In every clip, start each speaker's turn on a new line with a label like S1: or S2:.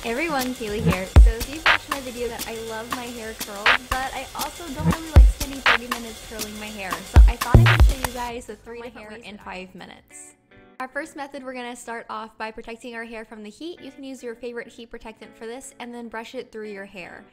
S1: Hey everyone, Kaylee here. So if you've watched my video that I love my hair curled, but I also don't really like spending 30 minutes curling my hair. So I thought I would show you guys the 3 different ways in 5 minutes. Our first method, we're going to start off by protecting our hair from the heat. You can use your favorite heat protectant for this and then brush it through your hair.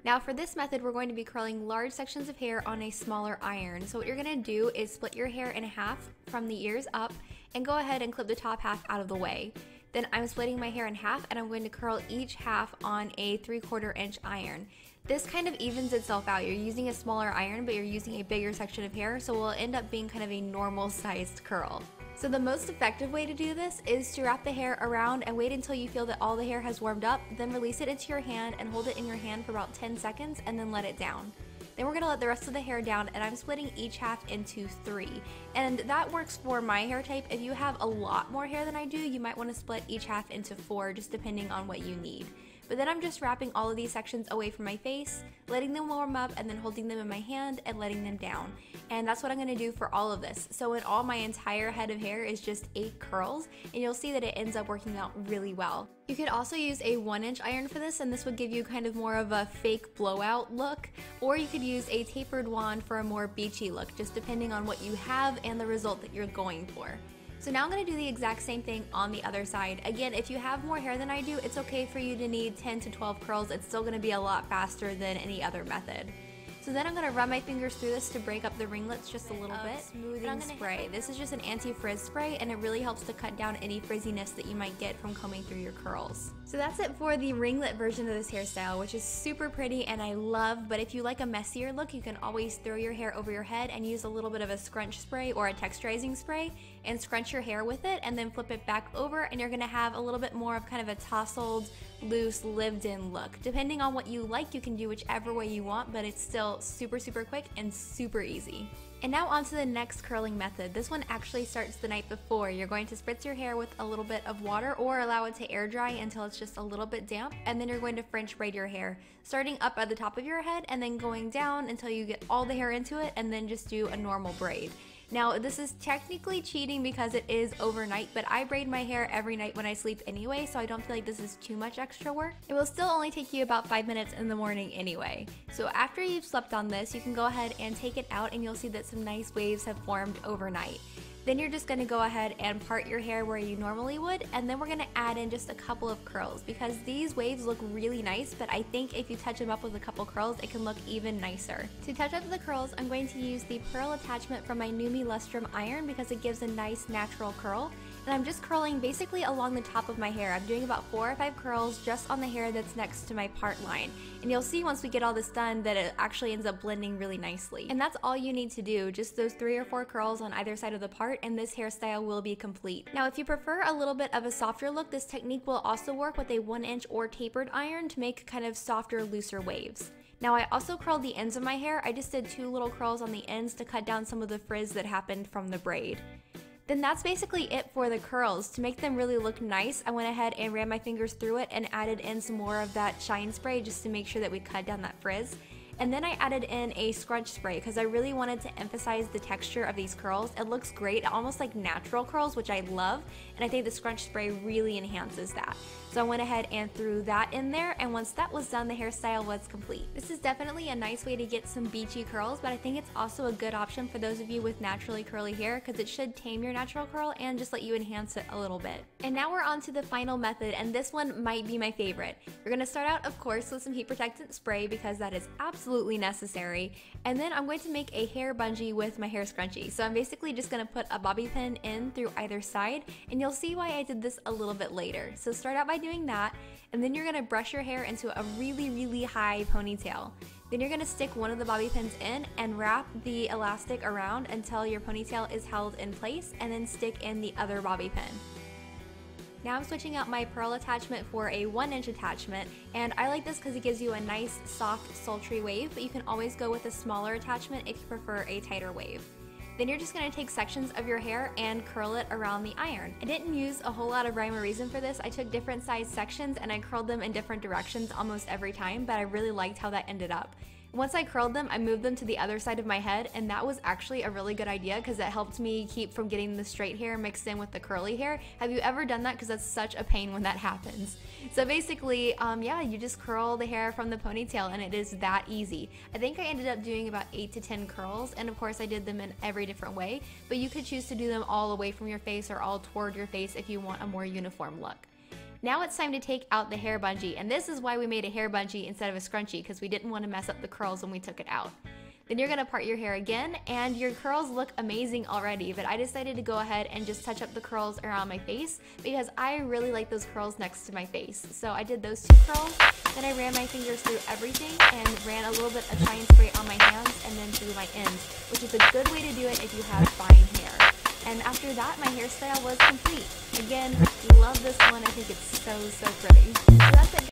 S1: Now for this method, we're going to be curling large sections of hair on a smaller iron. So what you're going to do is split your hair in half from the ears up and go ahead and clip the top half out of the way. Then I'm splitting my hair in half and I'm going to curl each half on a 3/4 inch iron. This kind of evens itself out. You're using a smaller iron, but you're using a bigger section of hair, so it will end up being kind of a normal sized curl. So the most effective way to do this is to wrap the hair around and wait until you feel that all the hair has warmed up, then release it into your hand and hold it in your hand for about 10 seconds and then let it down. Then we're going to let the rest of the hair down, and I'm splitting each half into 3. And that works for my hair type. If you have a lot more hair than I do, you might want to split each half into 4, just depending on what you need. But then I'm just wrapping all of these sections away from my face, letting them warm up, and then holding them in my hand and letting them down. And that's what I'm going to do for all of this. So in all, my entire head of hair is just 8 curls, and you'll see that it ends up working out really well. You could also use a 1-inch iron for this, and this would give you kind of more of a fake blowout look, or you could use a tapered wand for a more beachy look, just depending on what you have and the result that you're going for. So now I'm going to do the exact same thing on the other side. Again, if you have more hair than I do, it's okay for you to need 10 to 12 curls. It's still going to be a lot faster than any other method. So then I'm going to run my fingers through this to break up the ringlets just a little bit. Smoothing spray. This is just an anti-frizz spray, and it really helps to cut down any frizziness that you might get from combing through your curls. So that's it for the ringlet version of this hairstyle, which is super pretty and I love. But if you like a messier look, you can always throw your hair over your head and use a little bit of a scrunch spray or a texturizing spray and scrunch your hair with it and then flip it back over, and you're going to have a little bit more of kind of a tousled, loose, lived-in look. Depending on what you like, you can do whichever way you want, but it's still super quick and super easy. And now on to the next curling method. This one actually starts the night before. You're going to spritz your hair with a little bit of water or allow it to air dry until it's just a little bit damp, and then you're going to French braid your hair, starting up at the top of your head and then going down until you get all the hair into it, and then just do a normal braid. Now, this is technically cheating because it is overnight, but I braid my hair every night when I sleep anyway, so I don't feel like this is too much extra work. It will still only take you about 5 minutes in the morning anyway. So after you've slept on this, you can go ahead and take it out, and you'll see that some nice waves have formed overnight. Then you're just going to go ahead and part your hair where you normally would, and then we're going to add in just a couple of curls because these waves look really nice, but I think if you touch them up with a couple curls, it can look even nicer. To touch up the curls, I'm going to use the pearl attachment from my Numi Lustrum iron because it gives a nice natural curl. And I'm just curling basically along the top of my hair. I'm doing about 4 or 5 curls just on the hair that's next to my part line. And you'll see once we get all this done that it actually ends up blending really nicely. And that's all you need to do, just those 3 or 4 curls on either side of the part, and this hairstyle will be complete. Now if you prefer a little bit of a softer look, this technique will also work with a 1-inch or tapered iron to make kind of softer, looser waves. Now I also curled the ends of my hair. I just did 2 little curls on the ends to cut down some of the frizz that happened from the braid. Then that's basically it for the curls. To make them really look nice, I went ahead and ran my fingers through it and added in some more of that shine spray just to make sure that we cut down that frizz. And then I added in a scrunch spray because I really wanted to emphasize the texture of these curls. It looks great, almost like natural curls, which I love, and I think the scrunch spray really enhances that. So I went ahead and threw that in there, and once that was done, the hairstyle was complete. This is definitely a nice way to get some beachy curls, but I think it's also a good option for those of you with naturally curly hair because it should tame your natural curl and just let you enhance it a little bit. And now we're on to the final method, and this one might be my favorite. We're going to start out, of course, with some heat protectant spray because that is absolutely necessary, and then I'm going to make a hair bungee with my hair scrunchie. So I'm basically just going to put a bobby pin in through either side, and you'll see why I did this a little bit later. So start out by doing that, and then you're going to brush your hair into a really high ponytail. Then you're going to stick one of the bobby pins in and wrap the elastic around until your ponytail is held in place, and then stick in the other bobby pin. Now I'm switching out my pearl attachment for a 1-inch attachment, and I like this because it gives you a nice, soft, sultry wave, but you can always go with a smaller attachment if you prefer a tighter wave. Then you're just going to take sections of your hair and curl it around the iron. I didn't use a whole lot of rhyme or reason for this. I took different size sections and I curled them in different directions almost every time, but I really liked how that ended up. Once I curled them, I moved them to the other side of my head, and that was actually a really good idea because it helped me keep from getting the straight hair mixed in with the curly hair. Have you ever done that? Because that's such a pain when that happens. So basically, yeah, you just curl the hair from the ponytail, and it is that easy. I think I ended up doing about 8 to 10 curls, and of course I did them in every different way, but you could choose to do them all away from your face or all toward your face if you want a more uniform look. Now it's time to take out the hair bungee, and this is why we made a hair bungee instead of a scrunchie, because we didn't want to mess up the curls when we took it out. Then you're gonna part your hair again, and your curls look amazing already, but I decided to go ahead and just touch up the curls around my face because I really like those curls next to my face. So I did those 2 curls, then I ran my fingers through everything and ran a little bit of shine spray on my hands and then through my ends, which is a good way to do it if you have fine hair. And after that, my hairstyle was complete. Again, love this one. I think it's so pretty. So that's it.